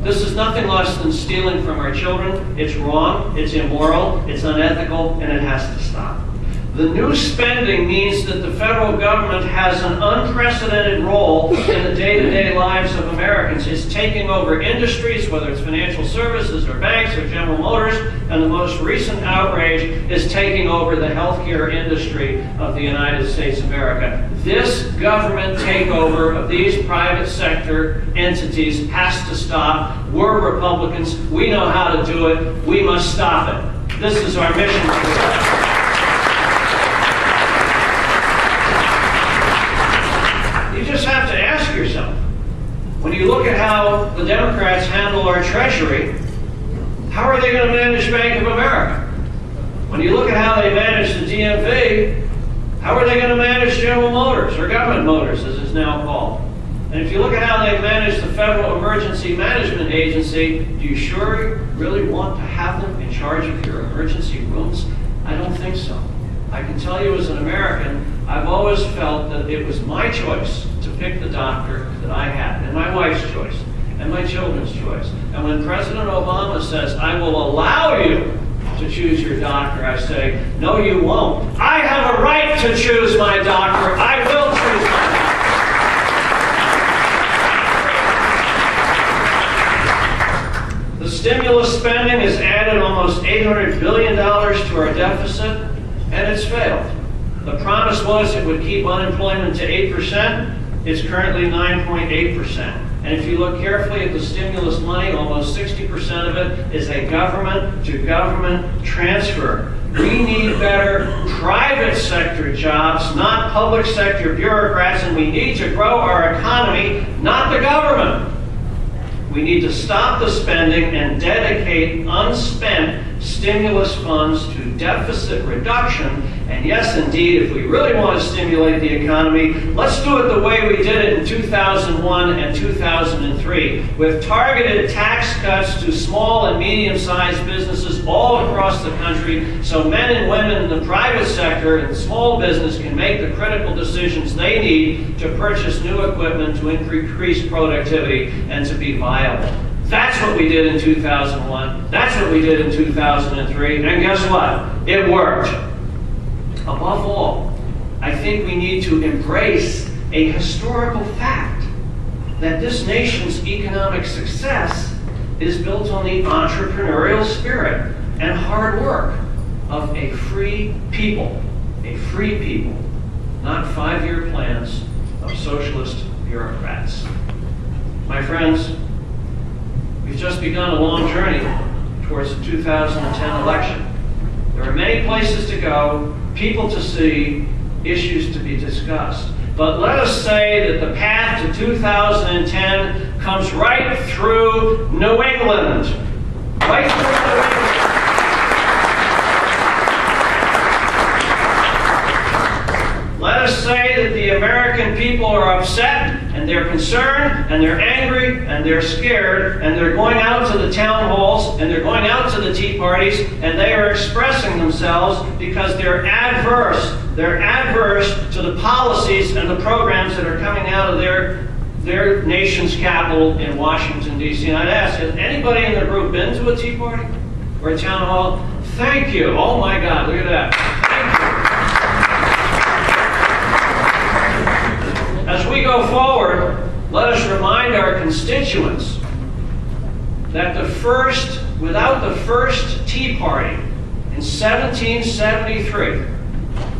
This is nothing less than stealing from our children. It's wrong, it's immoral, it's unethical, and it has to stop. The new spending means that the federal government has an unprecedented role in the day-to-day lives of Americans. It's taking over industries, whether it's financial services or banks or General Motors, and the most recent outrage is taking over the healthcare industry of the United States of America. This government takeover of these private sector entities has to stop. We're Republicans. We know how to do it. We must stop it. This is our mission. You just have to ask yourself, when you look at how the Democrats handle our Treasury, how are they going to manage Bank of America? When you look at how they manage the DMV, how are they going to manage General Motors, or Government Motors as it's now called? And if you look at how they manage the Federal Emergency Management Agency, do you sure really want to have them in charge of your emergency rooms? I don't think so. I can tell you as an American, I've always felt that it was my choice to pick the doctor that I had, and my wife's choice, and my children's choice. And when President Obama says, I will allow you to choose your doctor, I say, no, you won't. I have a right to choose my doctor. I will choose my doctor. The stimulus spending has added almost $800 billion to our deficit, and it's failed. The promise was it would keep unemployment to 8%. It's currently 9.8%. And if you look carefully at the stimulus money, almost 60% of it is a government-to-government transfer. We need better private sector jobs, not public sector bureaucrats, and we need to grow our economy, not the government. We need to stop the spending and dedicate unspent stimulus funds to deficit reduction. And yes, indeed, if we really want to stimulate the economy, let's do it the way we did it in 2001 and 2003, with targeted tax cuts to small and medium-sized businesses all across the country, so men and women in the private sector and small business can make the critical decisions they need to purchase new equipment to increase productivity and to be viable. That's what we did in 2001. That's what we did in 2003. And guess what? It worked. Above all, I think we need to embrace a historical fact that this nation's economic success is built on the entrepreneurial spirit and hard work of a free people, not five-year plans of socialist bureaucrats. My friends, we've just begun a long journey towards the 2010 election. There are many places to go, people to see, issues to be discussed. But let us say that the path to 2010 comes right through New England. Right through New England. Let us say that the American people are upset, and they're concerned, and they're angry, and they're scared, and they're going out to the town halls, and they're going out to the tea parties, and they are expressing themselves because they're adverse. They're adverse to the policies and the programs that are coming out of their nation's capital in Washington, D.C. And I'd ask, has anybody in the group been to a tea party or a town hall? Thank you. Oh my God, look at that. As we go forward, let us remind our constituents that without the first Tea Party in 1773,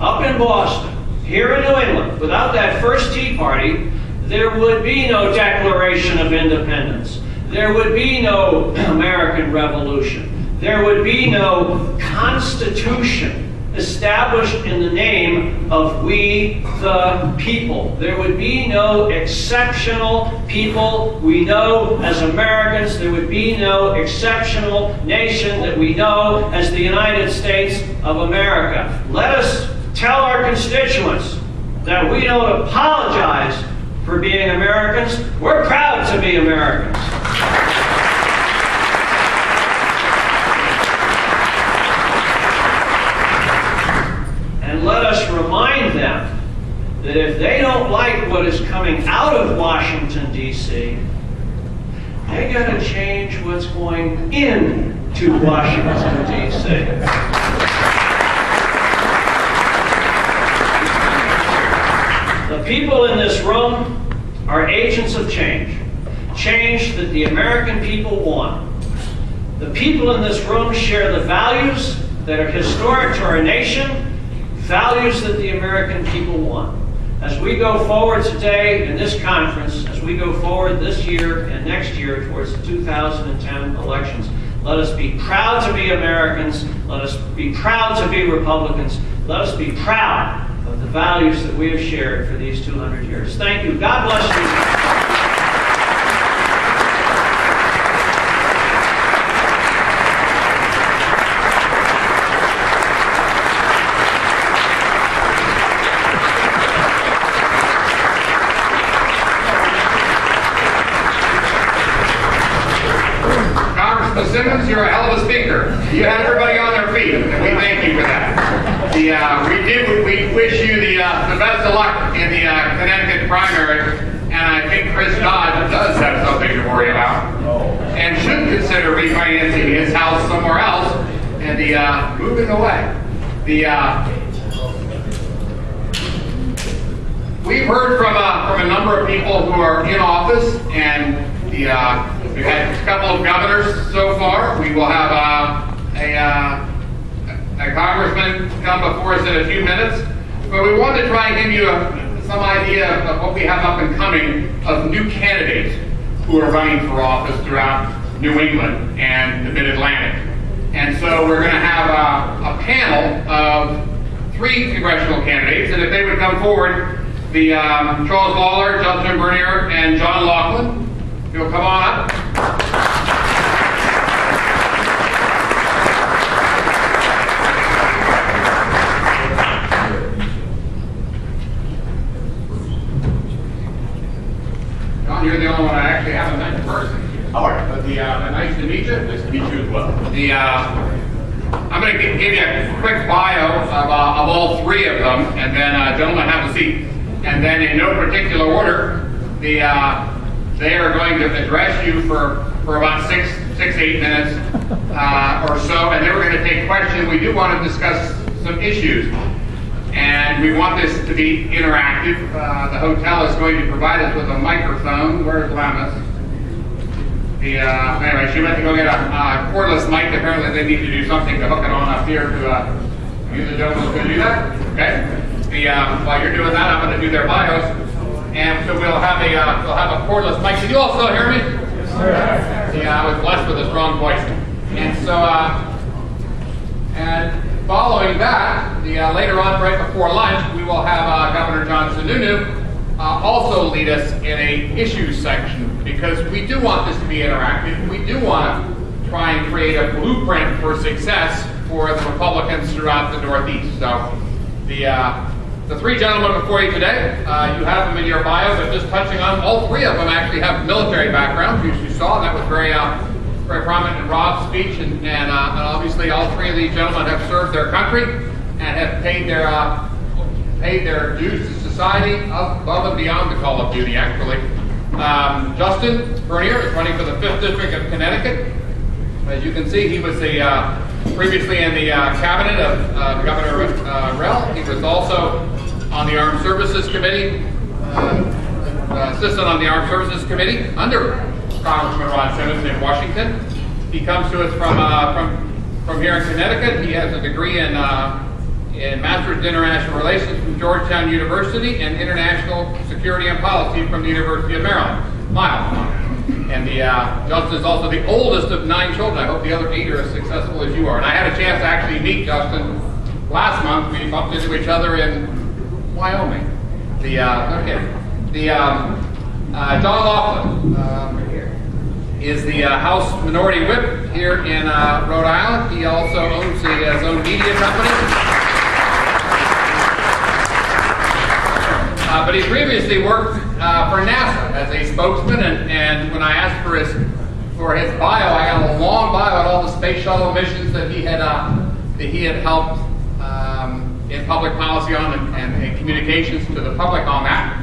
up in Boston, here in New England, without that first Tea Party, there would be no Declaration of Independence. There would be no American Revolution. There would be no Constitution established in the name of we the people. There would be no exceptional people we know as Americans. There would be no exceptional nation that we know as the United States of America. Let us tell our constituents that we don't apologize for being Americans. We're proud to be Americans. And let us remind them that if they don't like what is coming out of Washington, D.C., They got to change what's going into Washington, D.C. The people in this room are agents of change. Change that the American people want. The people in this room share the values that are historic to our nation, values that the American people want. As we go forward today in this conference, as we go forward this year and next year towards the 2010 elections, let us be proud to be Americans. Let us be proud to be Republicans. Let us be proud of the values that we have shared for these 200 years. Thank you. God bless you. Simmons, you're a hell of a speaker. You had everybody on their feet, and we thank you for that. We wish you the best of luck in the Connecticut primary, and I think Chris Dodd does have something to worry about, and should consider refinancing his house somewhere else and moving away. We've heard from a number of people who are in office, and we've had a couple of governors so far. We will have a congressman come before us in a few minutes. But we wanted to try and give you some idea of what we have up and coming of new candidates who are running for office throughout New England and the Mid-Atlantic. And so we're going to have a panel of 3 congressional candidates, and if they would come forward, the Charles Lawler, Justin Bernier, and John Laughlin. You'll come on up. John, you're the only one I actually haven't met in person. All right. But nice to meet you. Nice to meet you as well. I'm going to give you a quick bio of all 3 of them, and then gentlemen, have a seat. And then in no particular order, they are going to address you for about 6-8 minutes or so, and then we're going to take questions. We do want to discuss some issues, and we want this to be interactive. The hotel is going to provide us with a microphone. Where's Lamas? Anyway, she went to go get a cordless mic. Apparently they need to do something to hook it on up here to you, the gentleman's going to do that. Okay. While you're doing that, I'm going to do their bios. And so we'll have a cordless mic. Can you all still hear me? Yes, sir. Yeah, I was blessed with a strong voice. And so, and following that, later on, right before lunch, we will have Governor John Sununu also lead us in a issues section, because we do want this to be interactive. We do want to try and create a blueprint for success for the Republicans throughout the Northeast. So the 3 gentlemen before you today, you have them in your bio, but just touching on, all 3 of them actually have military backgrounds, as you saw. That was very prominent in Rob's speech, and obviously all 3 of these gentlemen have served their country and have paid their dues to society above and beyond the call of duty, actually. Justin Bernier is running for the 5th District of Connecticut. As you can see, he was previously in the cabinet of Governor Rell. He was also on the Armed Services Committee, assistant on the Armed Services Committee under Congressman Ron Simmons in Washington. He comes to us from here in Connecticut. He has a degree in Master's in International Relations from Georgetown University and International Security and Policy from the University of Maryland. Miles. And Justin is also the oldest of 9 children. I hope the other 8 are as successful as you are. And I had a chance to actually meet Justin last month. We bumped into each other in Wyoming. John Laughlin is the House Minority Whip here in Rhode Island. He also owns his own media company. But he previously worked for NASA as a spokesman, and when I asked for his bio, I got a long bio on all the space shuttle missions that he had helped in public policy on and communications to the public on that.